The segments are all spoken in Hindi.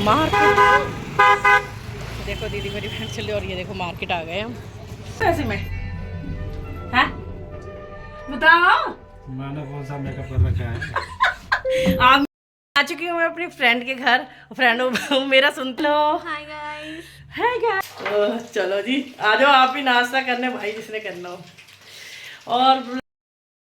मार्केट। देखो दीदी मेरी बहन चली और ये देखो मार्केट आ गए हम। ऐसे में है बताओ मैंने कौन सा मेकअप कर रखा है। आप आ चुकी हूँ मैं अपनी फ्रेंड के घर। फ्रेंड मेरा सुन लो। Hi guys. है क्या? चलो जी आ जाओ आप भी नाश्ता करने भाई जिसने करना हो। और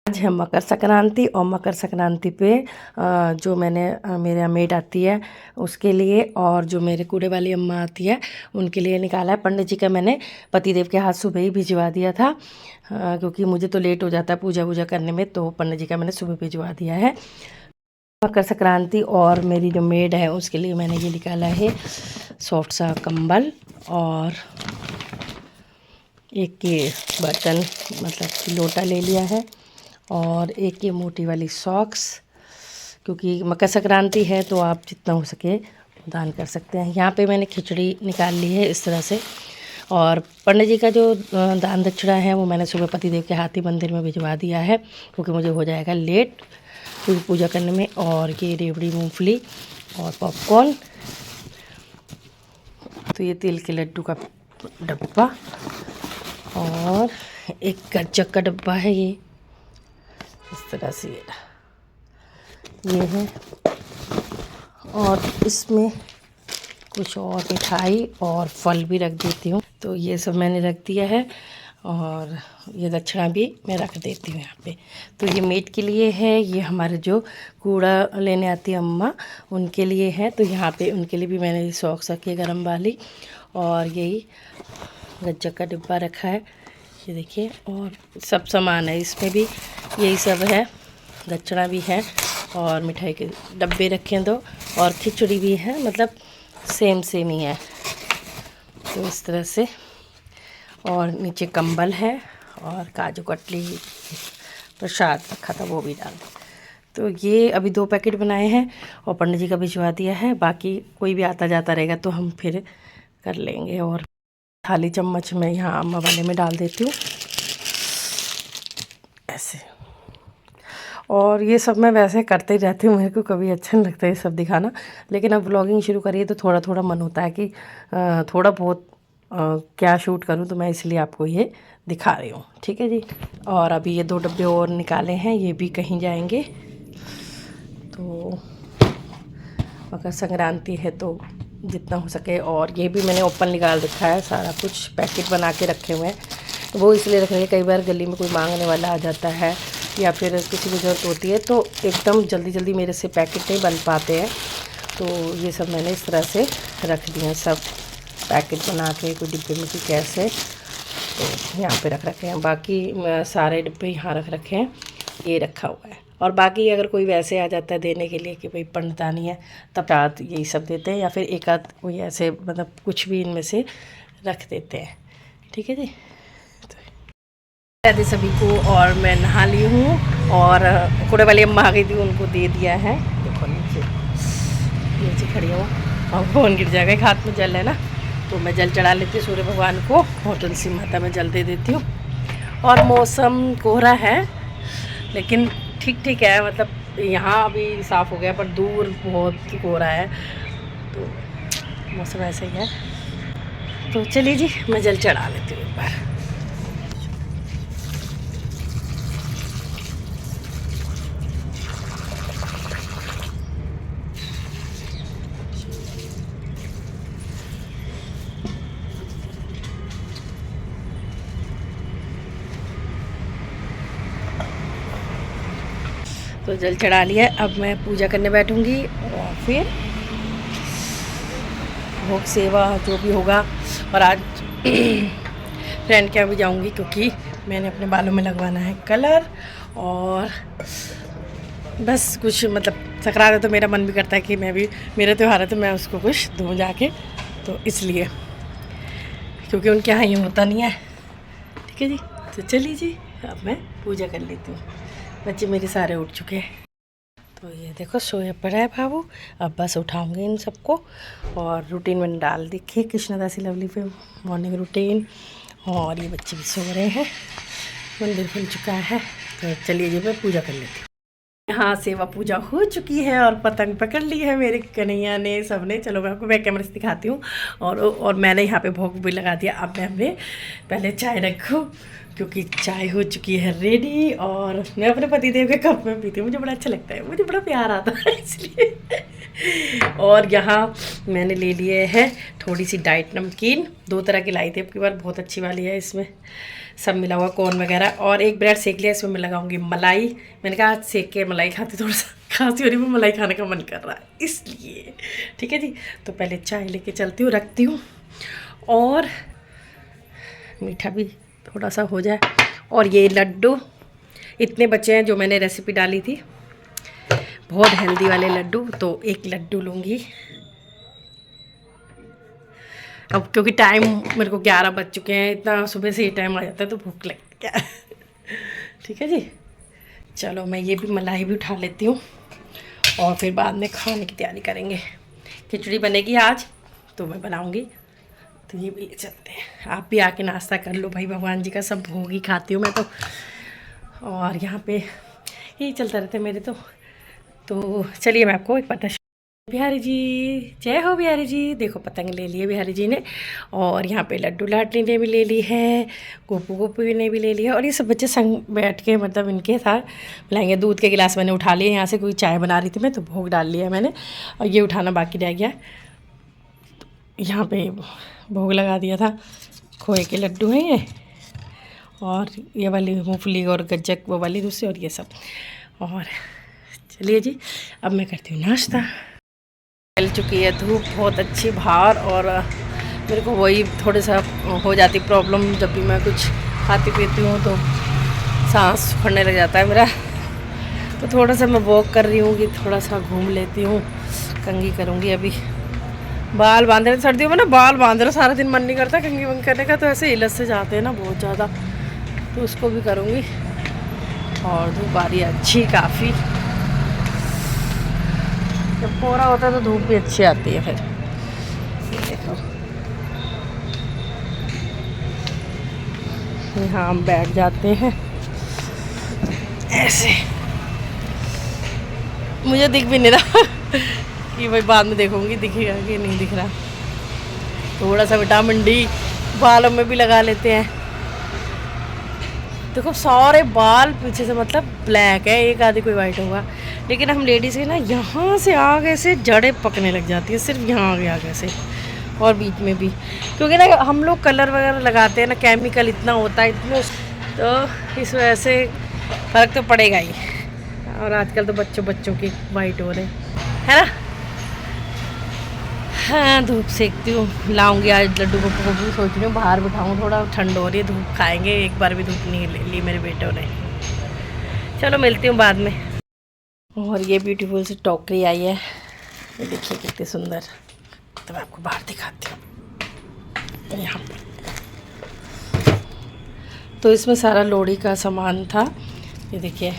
आज है मकर संक्रांति और मकर संक्रांति पे जो मैंने मेरा मेड आती है उसके लिए और जो मेरे कूड़े वाली अम्मा आती है उनके लिए निकाला है। पंडित जी का मैंने पतिदेव के हाथ सुबह ही भिजवा दिया था क्योंकि मुझे तो लेट हो जाता है पूजा वूजा करने में, तो पंडित जी का मैंने सुबह भिजवा दिया है। मकर संक्रांति और मेरी जो मेड है उसके लिए मैंने ये निकाला है सॉफ्ट सा कंबल और एक ये बर्तन मतलब कि लोटा ले लिया है और एक ये मोटी वाली सॉक्स, क्योंकि मकर संक्रांति है तो आप जितना हो सके दान कर सकते हैं। यहाँ पे मैंने खिचड़ी निकाल ली है इस तरह से। और पंडित जी का जो दान दक्षिणा है वो मैंने सुबह पतिदेव के हाथी मंदिर में भिजवा दिया है क्योंकि मुझे हो जाएगा लेट पूजा करने में। और ये रेवड़ी मूंगफली और पॉपकॉर्न, तो ये तिल के लड्डू का डब्बा और एक गज्जक का डब्बा है ये इस तरह से ये है। और इसमें कुछ और मिठाई और फल भी रख देती हूँ, तो ये सब मैंने रख दिया है। और ये दक्षिणा भी मैं रख देती हूँ यहाँ पे। तो ये मेट के लिए है, ये हमारे जो कूड़ा लेने आती है अम्मा उनके लिए है, तो यहाँ पे उनके लिए भी मैंने सॉक्स रखी है गर्म वाली। और यही गज्जक का डिब्बा रखा है ये देखिए, और सब सामान है इसमें भी यही सब है। दक्षिणा भी है और मिठाई के डब्बे रखे हैं 2 और खिचड़ी भी है, मतलब सेम ही है। तो इस तरह से, और नीचे कंबल है और काजू कतली प्रसाद रखा था वो भी डाल दो। तो ये अभी 2 पैकेट बनाए हैं और पंडित जी का भिजवा दिया है। बाकी कोई भी आता जाता रहेगा तो हम फिर कर लेंगे। और थाली चम्मच में यहाँ अम्मा वाले में डाल देती हूँ ऐसे। और ये सब मैं वैसे करते ही रहती हूँ, मेरे को कभी अच्छा नहीं लगता ये सब दिखाना, लेकिन अब व्लॉगिंग शुरू करिए तो थोड़ा थोड़ा मन होता है कि थोड़ा बहुत क्या शूट करूँ, तो मैं इसलिए आपको ये दिखा रही हूँ। ठीक है जी। और अभी ये 2 डब्बे और निकाले हैं, ये भी कहीं जाएंगे। तो मकर संक्रांति है तो जितना हो सके। और ये भी मैंने ओपन निकाल रखा है, सारा कुछ पैकेट बना के रखे हुए हैं। वो इसलिए रख रहे हैं कई बार गली में कोई मांगने वाला आ जाता है या फिर किसी को ज़रूरत होती है तो एकदम जल्दी जल्दी मेरे से पैकेट नहीं बन पाते हैं, तो ये सब मैंने इस तरह से रख दिए हैं, सब पैकेट बना के कोई डिब्बे में कि कैसे, तो यहाँ पे रख रखे हैं। बाकी सारे डिब्बे यहाँ रख रखे हैं, ये रखा हुआ है। और बाकी अगर कोई वैसे आ जाता है देने के लिए कि भाई पंडितानी है तब रात यही सब देते हैं, या फिर एक आध कोई ऐसे मतलब कुछ भी इनमें से रख देते हैं। ठीक है जी। तो सभी को और मैं नहा ली हूँ और कूड़े वाली अम्मा आ गई थी उनको दे दिया है। देखो नीचे खड़ी हूँ और फोन गिर जाएगा, एक हाथ में जल है ना, तो मैं जल चढ़ा लेती हूँ सूर्य भगवान को और तुलसी माता में जल दे देती हूँ। और मौसम कोहरा है लेकिन ठीक ठीक है, मतलब यहाँ अभी साफ़ हो गया पर दूर बहुत कोहरा है, तो मौसम ऐसे ही है। तो चलिए जी मैं जल चढ़ा लेती हूँ एक बार। तो जल चढ़ा लिया, अब मैं पूजा करने बैठूंगी और फिर भोग सेवा जो भी होगा। और आज फ्रेंड के यहाँ भी जाऊंगी क्योंकि मैंने अपने बालों में लगवाना है कलर। और बस कुछ मतलब संक्रांति है तो मेरा मन भी करता है कि मैं भी, मेरा त्यौहार है तो मैं उसको कुछ दूँ जाके, तो इसलिए क्योंकि उनके यहाँ ये होता नहीं है। ठीक है जी। तो चलिए जी अब मैं पूजा कर लेती हूँ। बच्चे मेरे सारे उठ चुके हैं, तो ये देखो सोया पड़ा है बाबू, अब बस उठाऊंगी इन सबको। और रूटीन मैंने डाल देखी कृष्णदासी लवली पे मॉर्निंग रूटीन, और ये बच्चे भी सो रहे हैं, मंदिर खुल चुका है। तो चलिए जी मैं पूजा कर लेती हूँ। हाँ, सेवा पूजा हो चुकी है और पतंग पकड़ ली है मेरे कन्हैया ने, सबने। चलो मैं आपको बैक कैमरे से दिखाती हूँ। और मैंने यहाँ पे भोग भी लगा दिया। अब मैं अपने पहले चाय रखूँ क्योंकि चाय हो चुकी है रेडी। और मैं अपने पतिदेव के कप में पीती हूँ, मुझे बड़ा अच्छा लगता है, मुझे बड़ा प्यार आता है इसलिए। और यहाँ मैंने ले लिए है थोड़ी सी डाइट नमकीन, 2 तरह की लाई थी, अब की बार बहुत अच्छी वाली है, इसमें सब मिला हुआ कॉर्न वगैरह। और एक ब्रेड सेक लिया, इसमें मैं लगाऊंगी मलाई। मैंने कहा आज सेक के मलाई खाती, थोड़ा सा खांसी हो रही है, मलाई खाने का मन कर रहा है इसलिए। ठीक है जी, तो पहले चाय लेके चलती हूँ, रखती हूँ और मीठा भी थोड़ा सा हो जाए। और ये लड्डू इतने बचे हैं जो मैंने रेसिपी डाली थी, बहुत हेल्दी वाले लड्डू, तो एक लड्डू लूँगी। अब क्योंकि टाइम मेरे को 11 बज चुके हैं, इतना सुबह से ये टाइम आ जाता है तो भूख लगती क्या। ठीक है जी, चलो मैं ये भी मलाई भी उठा लेती हूँ और फिर बाद में खाने की तैयारी करेंगे। खिचड़ी बनेगी आज तो मैं बनाऊँगी, तो ये भी ले चलते हैं। आप भी आके नाश्ता कर लो भाई, भगवान जी का सब भोग ही खाती हूँ मैं तो। और यहाँ पे यही चलता रहता है मेरे तो चलिए मैं आपको एक पता। बिहारी जी, जय हो बिहारी जी। देखो पतंग ले लिए बिहारी जी ने, और यहाँ पे लड्डू लाडली ने भी ले ली है, गोपू गोपू ने भी ले लिया। और ये सब बच्चे संग बैठ के मतलब इनके साथ लाएंगे। दूध के गिलास मैंने उठा लिए, यहाँ से कोई चाय बना रही थी मैं तो भोग डाल लिया मैंने, और ये उठाना बाकी रह गया। यहाँ पे भोग लगा दिया था, खोए के लड्डू हैं ये, और ये वाली मूँगफली और गज्जक वो वाली दूसरी, और ये सब। और चलिए जी, अब मैं करती हूँ नाश्ता। चल चुकी है धूप बहुत अच्छी बाहर, और मेरे को वही थोड़े सा हो जाती प्रॉब्लम, जब भी मैं कुछ खाती पीती हूँ तो सांस फड़ने लग जाता है मेरा। तो थोड़ा सा मैं वॉक कर रही हूँ कि थोड़ा सा घूम लेती हूँ, कंघी करूँगी अभी। बाल बांध रहे, सर्दियों में ना बाल बांध रहे सारा दिन, मन नहीं करता कंघी वंघी करने का, तो ऐसे हिलस से जाते हैं ना बहुत ज़्यादा, तो उसको भी करूँगी। और धूप आ रही है अच्छी काफ़ी, जब कोहरा होता है तो धूप भी अच्छी आती है। फिर देखो यहाँ हम बैठ जाते हैं ऐसे, मुझे दिख भी नहीं रहा कि भाई बाद में देखूंगी दिखेगा कि नहीं दिख रहा। थोड़ा सा विटामिन डी बालों में भी लगा लेते हैं। देखो सारे बाल पीछे से मतलब ब्लैक है, एक आधी कोई वाइट होगा, लेकिन हम लेडीज़ के ना यहाँ से आगे से जड़ें पकने लग जाती है, सिर्फ यहाँ आगे से और बीच में भी, क्योंकि ना हम लोग कलर वगैरह लगाते हैं ना, केमिकल इतना होता है इतने, तो इस वजह से फ़र्क तो पड़ेगा ही। और आजकल तो बच्चों की वाइट हो रहे है ना। हाँ धूप सेकती हूँ, लाऊंगी आज लड्डू को सोच रही हूँ बाहर बिठाऊँ, थोड़ा ठंड हो रही है, धूप खाएंगे, एक बार भी धूप नहीं ले ली मेरे बेटों ने। चलो मिलती हूँ बाद में। और ये ब्यूटीफुल सी टोकरी आई है, ये देखिए कितनी सुंदर, तो मैं आपको बाहर दिखाती हूँ। यहाँ पर तो इसमें सारा लोहड़ी का सामान था, ये देखिए,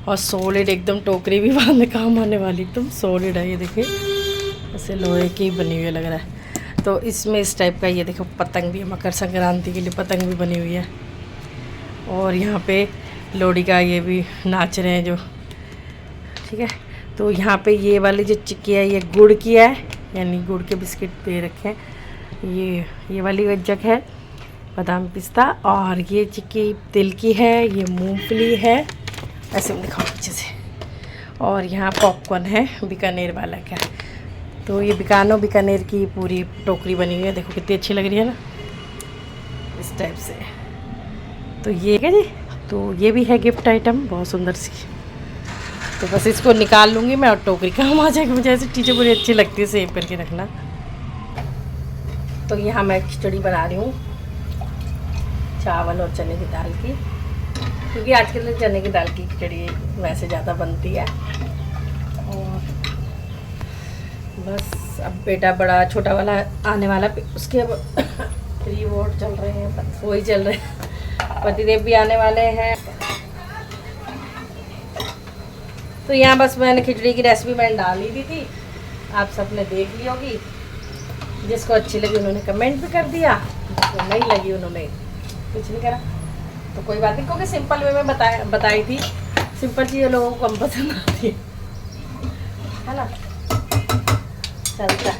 और सॉलिड एकदम टोकरी भी बाद में काम आने वाली, एकदम सॉलिड है। ये देखिए ऐसे लोहे की बनी हुई लग रहा है। तो इसमें इस टाइप का ये देखो पतंग भी, मकर संक्रांति के लिए पतंग भी बनी हुई है। और यहाँ पे लोहड़ी का ये भी नाच रहे हैं जो, ठीक है। तो यहाँ पे ये वाली जो चिक्की है ये गुड़ की है, यानी गुड़ के बिस्किट दे रखे हैं। ये वाली गज्जक है बादाम पिस्ता, और ये चिक्की तिल की है, ये मूंगफली है, ऐसे दिखाओ पीछे से। और यहाँ पॉपकॉर्न है बीकानेर वाला का, तो ये बीकानेर की पूरी टोकरी बनी हुई है, देखो कितनी अच्छी लग रही है ना, इस टाइप से। तो ये है जी, तो ये भी है गिफ्ट आइटम बहुत सुंदर सी। तो बस इसको निकाल लूँगी मैं और टोकरी काम आ जाएगी। मुझे ऐसी चीज़ें बड़ी अच्छी लगती है सेव करके रखना। तो यहाँ मैं खिचड़ी बना रही हूँ चावल और चने की दाल की, क्योंकि आजकल चने की दाल की खिचड़ी वैसे ज़्यादा बनती है। और बस अब बेटा बड़ा छोटा वाला आने वाला, उसके अब 3 वोट चल रहे हैं, बस वही चल रहे हैं। पतिदेव भी आने वाले हैं। तो यहाँ बस मैंने खिचड़ी की रेसिपी मैंने डाल ही दी थी, आप सबने देख ली होगी। जिसको अच्छी लगी उन्होंने कमेंट भी कर दिया, जिसको नहीं लगी उन्होंने कुछ नहीं करा। तो कोई बात नहीं, क्योंकि सिंपल वे में बताई थी, सिंपल चीज़ें लोगों को कम पसंद आती है ना। चलता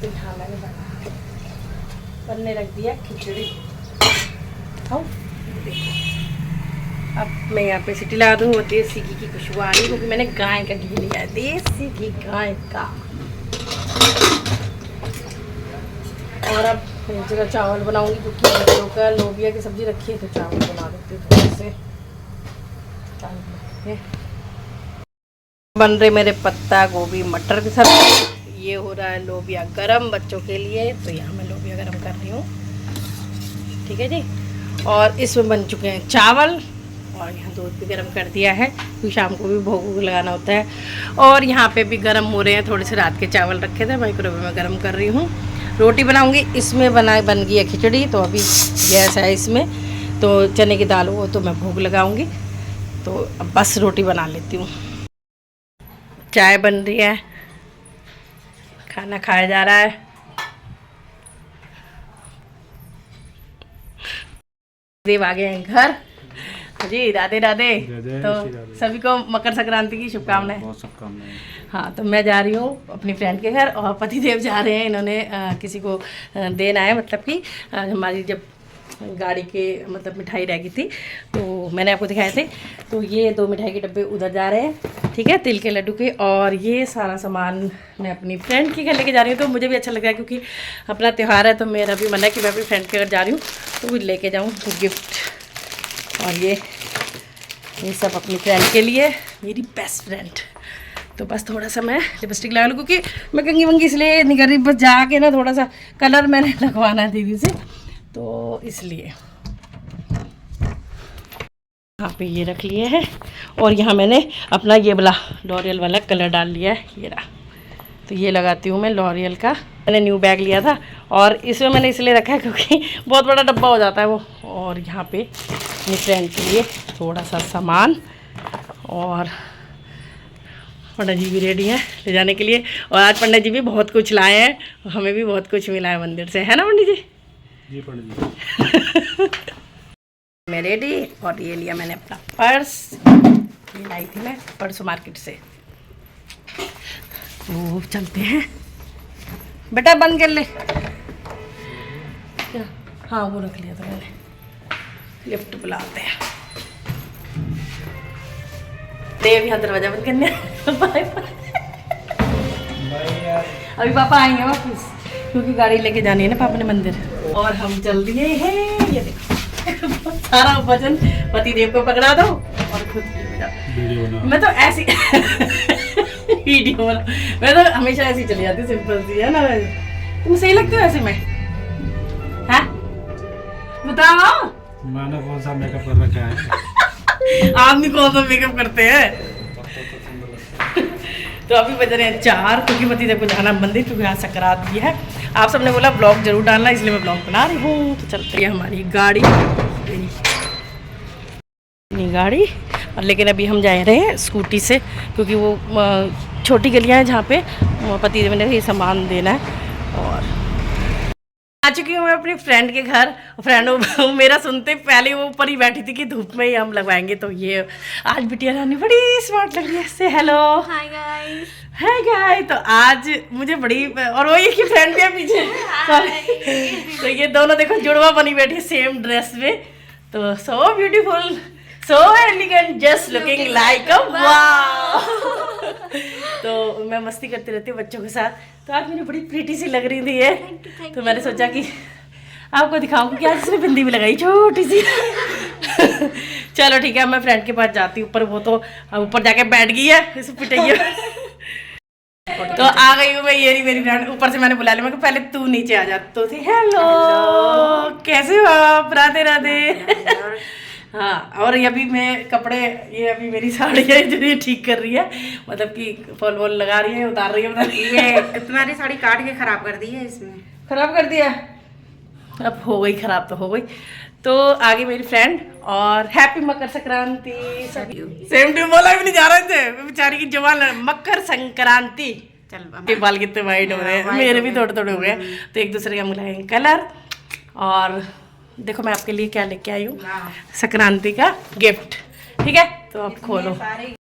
तो हाँ मैंने बनने रख दिया खिचड़ी। हाँ देखो अब मैं यहाँ पे सीटी लगा दूँ। देसी घी की खुशबू आ रही है क्योंकि मैंने गाय का घी लिया है, देसी घी गाय का। और अब मैं जगह चावल बनाऊंगी क्योंकि बच्चों का लोबिया की सब्जी रखी है तो चावल बना देती हूँ थोड़े से। बन रहे मेरे पत्ता गोभी मटर के साथ। ये हो रहा है लोबिया गरम बच्चों के लिए, तो यहाँ मैं लोबिया गरम कर रही हूँ। ठीक है जी। और इसमें बन चुके हैं चावल और यहाँ दूध भी गर्म कर दिया है क्योंकि शाम को भी भोग वोग लगाना होता है। और यहाँ पे भी गर्म हो रहे हैं, थोड़े से रात के चावल रखे थे माइक्रोवेव में गर्म कर रही हूँ। रोटी बनाऊँगी, इसमें बन गई है खिचड़ी। तो अभी गैस है इसमें, तो चने की दाल हो तो मैं भोग लगाऊँगी। तो अब बस रोटी बना लेती हूँ। चाय बन रही है, खाना खाया जा रहा है। देव आ गए हैं घर जी। राधे राधे। तो सभी को मकर संक्रांति की शुभकामनाएं। बहुत शुभकामनाएं। हाँ तो मैं जा रही हूँ अपनी फ्रेंड के घर और पतिदेव जा रहे हैं। इन्होंने किसी को देना है, मतलब कि हमारी जब गाड़ी के मतलब मिठाई रह गई थी तो मैंने आपको दिखाए थे। तो ये 2 मिठाई के डब्बे उधर जा रहे हैं, ठीक है, तिल के लड्डू के। और ये सारा सामान मैं अपनी फ्रेंड के घर लेके जा रही हूँ। तो मुझे भी अच्छा लग रहा है क्योंकि अपना त्यौहार है, तो मेरा भी मन है कि मैं अपनी फ्रेंड के घर जा रही हूँ तो कुछ लेके जाऊँ गिफ्ट। और ये सब अपनी फ्रेंड के लिए, मेरी बेस्ट फ्रेंड। तो बस थोड़ा सा मैं लिपस्टिक लगा लूँ क्योंकि मैं कंगी वंगी इसलिए नहीं कर रही, बस जाके ना थोड़ा सा कलर मैंने लगवाना है दीदी से, तो इसलिए यहाँ पे ये रख लिए हैं। और यहाँ मैंने अपना ये वाला लॉरियल वाला कलर डाल लिया है, ये रहा। तो ये लगाती हूँ मैं लॉरियल का। मैंने न्यू बैग लिया था और इसमें मैंने इसलिए रखा है क्योंकि बहुत बड़ा डब्बा हो जाता है वो। और यहाँ पे अपनी फ्रेंड के लिए थोड़ा सा सामान, और पंडित जी भी रेडी हैं ले जाने के लिए। और आज पंडित जी भी बहुत कुछ लाए हैं, हमें भी बहुत कुछ मिला है मंदिर से, है ना पंडित जी? जी पंडित जी। मैं रेडी। और ये लिया मैंने अपना पर्स, ये लाई थी मैं परसों मार्केट से। तो चलते हैं बेटा, बंद कर ले। क्या? हाँ वो रख लिया था मैंने। लिफ्ट बुलाते हैं। देव यहाँ दरवाजा बंद करने। Bye bye. अभी पापा आएंगे वापस क्योंकि गाड़ी लेके जानी है ना पापा ने मंदिर। और हम चल दिए हैं, ये देखो सारा वजन पति देव को पकड़ा दो और खुद वीडियो बना। मैं तो ऐसी वीडियो बना, मैं तो हमेशा ऐसी चली जाती, सिंपल सी है ना। तुम सही लगते हो ऐसे में, हैं? बताओ। मैंने कौन सा मेकअप कर रखा है? आदमी कौन सा मेकअप करते हैं? तो अभी बज रहे हैं 4 क्योंकि पति देव को जाना मंदिर क्योंकि आज संक्रांत भी है। आप सबने बोला ब्लॉग जरूर डालना, इसलिए मैं ब्लॉग बना रही हूँ। तो चलते हैं हमारी गाड़ी, गाड़ी। और लेकिन अभी हम जा रहे हैं स्कूटी से क्योंकि वो छोटी गलियाँ हैं जहाँ पे पति देव ने ये सामान देना है। और आ चुकी हूँ मैं अपनी फ्रेंड के घर। फ्रेंड मेरा सुनते पहले वो ऊपर ही बैठी थी कि धूप में ही हम लगवाएंगे। तो ये आज बिटिया रानी बड़ी स्मार्ट लग रही है। से hello, hi guys. Hi guys. तो आज मुझे बड़ी, और वो ये की फ्रेंड भी है पीछे। तो ये दोनों देखो जुड़वा बनी बैठी सेम ड्रेस में। तो so beautiful, so elegant, just looking like a wow. तो मैं मस्ती करती रहती हूँ बच्चों के साथ। तो आज मुझे बड़ी प्रीटी सी लग रही थी ये। तो मैंने सोचा कि आपको दिखाऊं कि आज इसने बिंदी भी लगाई छोटी सी। चलो ठीक है, मैं फ्रेंड के पास जाती हूँ ऊपर। वो तो ऊपर जाके बैठ गई है, इसे पिटाई। तो आ गई हूँ मैं, ये रही मेरी फ्रेंड। ऊपर से मैंने बुला लिया, मैं कि पहले तू नीचे आ जा। तो थी हेलो, कैसे हो आप? राधे राधे। हाँ, और ये अभी मैं कपड़े, ये अभी मेरी साड़ी है जो ये ठीक कर रही है, मतलब कि फॉल वॉल लगा रही है, उतार रही है। ये तुम्हारी साड़ी काट के खराब कर दी है इसमें। खराब कर दिया? अब हो गई खराब तो हो गई। तो आगे मेरी फ्रेंड। और happy Makar Sankranti. Same to बोला भी नहीं जा रहे थे बेचारी की जवान। मकर संक्रांति। चल बाल कितने वाइट हो रहे हैं, मेरे भी थोड़े थोड़े हो गए। तो एक दूसरे का मिलाएंगे कलर। और देखो मैं आपके लिए क्या लेके आई हूँ, वाह। संक्रांति का गिफ्ट। ठीक है, तो आप खोलो। सारे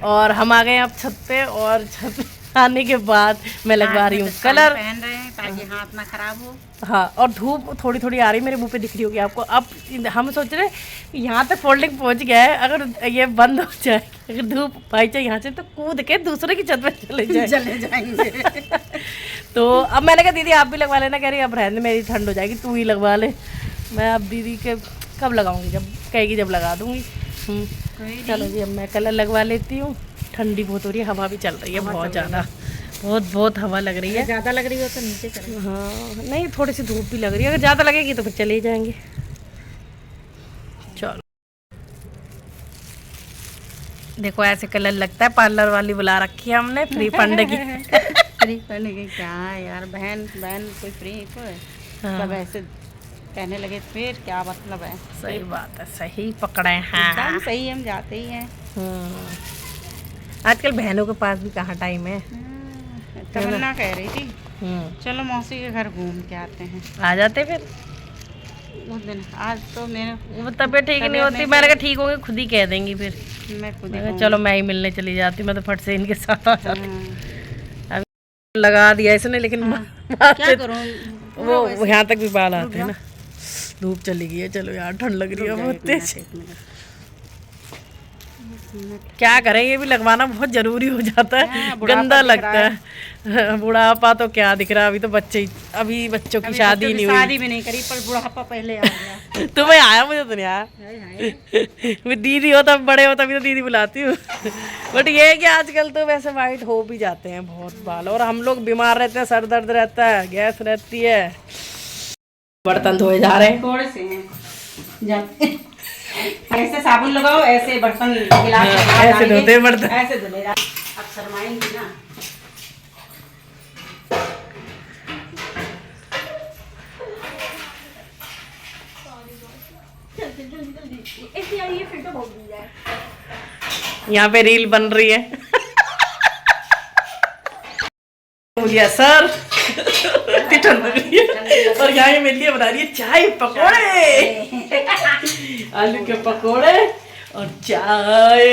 और हम आ गए अब छत पे, और छत पे आने के बाद मैं लगवा रही हूँ कलर। पहन रहे हैं ताकि हाथ ना खराब हो। हाँ, और धूप थोड़ी थोड़ी आ रही मेरे मुंह पे दिख रही होगी आपको। अब हम सोच रहे हैं यहाँ तक फोल्डिंग पहुँच गया है, अगर ये बंद हो जाए, अगर धूप भाई चाहिए यहाँ से, तो कूद के दूसरे की छत पे चले जाएंगे। तो अब मैंने कहा दीदी आप भी लगवा लेना, कह रही अब रहने दे, मेरी ठंड हो जाएगी, तू ही लगवा ले। मैं अब दीदी के कब लगाऊंगी, जब कहेगी जब लगा दूंगी। चलो जी, अब मैं कलर लगवा लेती हूँ। ठंडी बहुत हो रही है, हवा भी चल रही है बहुत ज़्यादा, बहुत बहुत हवा लग रही है। ज़्यादा लग रही हो तो नीचे चलो। हाँ नहीं, थोड़ी सी धूप भी लग रही है, अगर ज़्यादा लगेगी तो फिर चले ही जाएंगे। चलो देखो ऐसे कलर लगता है, पार्लर वाली बुला रखी है हमने फ्री फंड की। फ्री फंड की क्या है यार, बहन बहन कोई फ्री को है। हाँ। सब ऐसे कहने लगे फिर क्या मतलब है। सही बात है, सही पकड़े हैं। एकदम सही, हम जाते ही हैं। आजकल बहनों के पास भी कहाँ टाइम है। तमन्ना कह रही थी चलो मौसी के घर घूम के आते हैं। आ जाते फिर उस दिन, आज तो मेरे वो तबीयत ठीक नहीं होती, मैंने कहा ठीक होगी खुद ही कह देंगी फिर। मैं खुद मैं ही कहा चलो मैं ही मिलने चली जाती, मैं तो फट से इनके साथ आ जाती। कहूँगी। अभी लगा दिया इसने, लेकिन क्या करूँ, वो यहाँ तक भी बाल आते हैं ना। धूप चली गई है, चलो यार ठंड लग रही है बहुत तेज। क्या करें, ये भी लगवाना बहुत जरूरी हो जाता है, गंदा लगता है। बुढ़ापा तो क्या दिख रहा है, अभी तो बच्चे ही, अभी बच्चों की शादी नहीं हुई। शादी भी नहीं करी पर बुढ़ापा पहले आ गया। तुम्हें आया, मुझे तो नहीं आया। मैं दीदी हो तब, बड़े हो तभी तो दीदी बुलाती हूँ। बट ये है कि आजकल तो वैसे वाइट हो भी जाते हैं बहुत बाल, और हम लोग बीमार रहते हैं, सर दर्द रहता है, गैस रहती है। बर्तन धोए जा रहे हैं, थोड़े से हैं। ऐसे साबुन लगाओ, ऐसे बर्तन गिलास ऐसे धोते हैं बर्तन। ऐसे धुले जा। अब शर्माएंगी ना। यहाँ पे रील बन रही है। मुझे सर इतनी ठंड लग रही है, और यहाँ मेरे लिए बना रही है चाय पकौड़े, आलू के पकौड़े और चाय।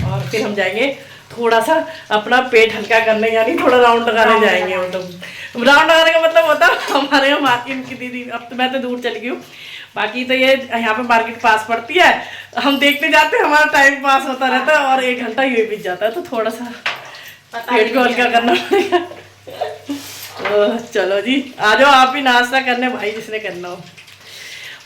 और फिर हम जाएंगे थोड़ा सा अपना पेट हल्का करने, यानी थोड़ा राउंड लगाने जाएंगे। मतलब राउंड लगाने का मतलब होता है हमारे यहाँ मार्केट की दीदी, अब तो मैं तो दूर चली गई हूँ, बाकी तो ये यहाँ पे मार्केट पास पड़ती है, हम देखते जाते हैं, हमारा टाइम पास होता रहता है, और 1 घंटा ये बीत जाता है, तो थोड़ा सा पेट को हल्का करना पड़ेगा। तो चलो जी, आ जाओ आप भी नाश्ता करने भाई, जिसने करना हो।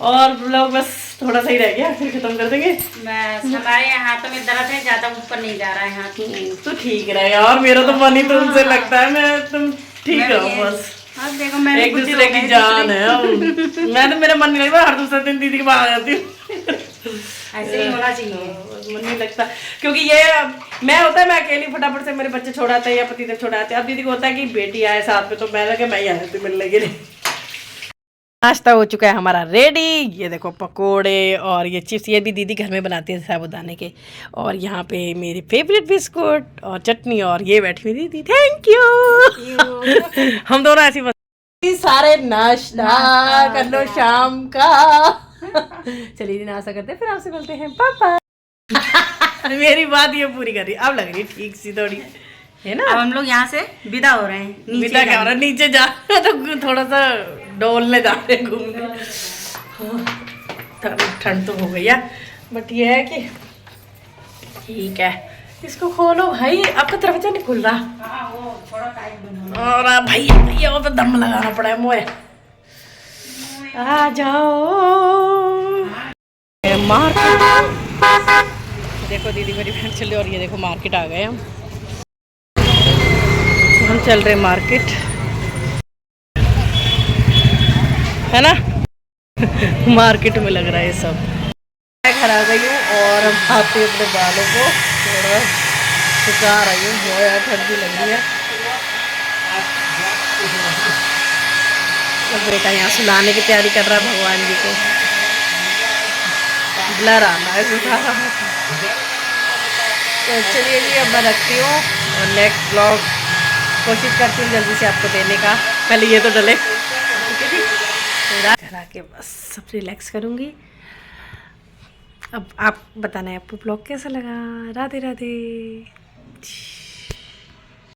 और लोग बस थोड़ा सा ही रह गया, फिर खत्म कर देंगे। बस हमारे यहाँ हाथों में दर्द है, ज्यादा ऊपर नहीं जा रहा है हाथ। तो ठीक रहेगा, और मेरा तो मन ही तुमसे लगता है, मैं तुम ठीक रहो बस। अब देखो मैं एक दूसरे की जान है हम। मैं तो, मेरा मन नहीं लगता, हर दूसरे दिन दीदी के बाहर आ जाती हूँ। ऐसे ही होना चाहिए। मन नहीं लगता, क्योंकि ये मैं होता है मैं अकेली फटाफट से मेरे बच्चे छोड़ाते हैं या पतिदेव छोड़ाते हैं। अब दीदी को होता है कि बेटी आए साथ में, तो मैं लगे मैं ही आया थी मिलने के लिए। नाश्ता हो चुका है हमारा रेडी। ये देखो पकोड़े और ये चिप्स, ये भी दीदी घर में बनाती है साबुदाने के। और यहाँ पे मेरे फेवरेट बिस्कुट और चटनी, और ये बैठी हुई दीदी, थैंक यू। हम दोनों ऐसी बस सारे नाश्ता कर लो शाम का। चलिए नाश्ता करते हैं, फिर आपसे मिलते हैं, पापा। मेरी बात ये पूरी कर रही, अब लग रही ठीक सी थोड़ी, है ना। अब हम लोग यहाँ से विदा हो रहे हैं। विदा क्या हो रहा है, नीचे जा तो थोड़ा सा डोलने जा रहे घूमने। ठंड तो हो गई है, बट ये है कि ठीक है। इसको खोलो भाई, आपका दरवाजा नहीं खुल रहा। वो थोड़ा टाइट और भैया भैया वो पे दम लगाना पड़ा है मोए। आ जाओ मार्केट। देखो दीदी मेरी बहन चली, और ये देखो मार्केट आ गए हम चल रहे मार्केट, है ना। मार्केट में लग रहा है ये सब। मैं घर आ गई हूँ, और अब आते अपने बालों को थोड़ा सुखा रही हूँ, बहुत यार ठंडी लग रही है। अब बेटा यहाँ सुलाने की तैयारी कर रहा है भगवान जी को, ब्लर आना है सुखा। तो चलिए जी, अब मैं रखती हूँ, और नेक्स्ट ब्लॉग कोशिश करती हूँ जल्दी से आपको देने का। पहले ये तो डले, ठीक है जी। आके बस सब रिलैक्स करूँगी। अब आप बताना है आपको ब्लॉग कैसा लगा। राधे राधे।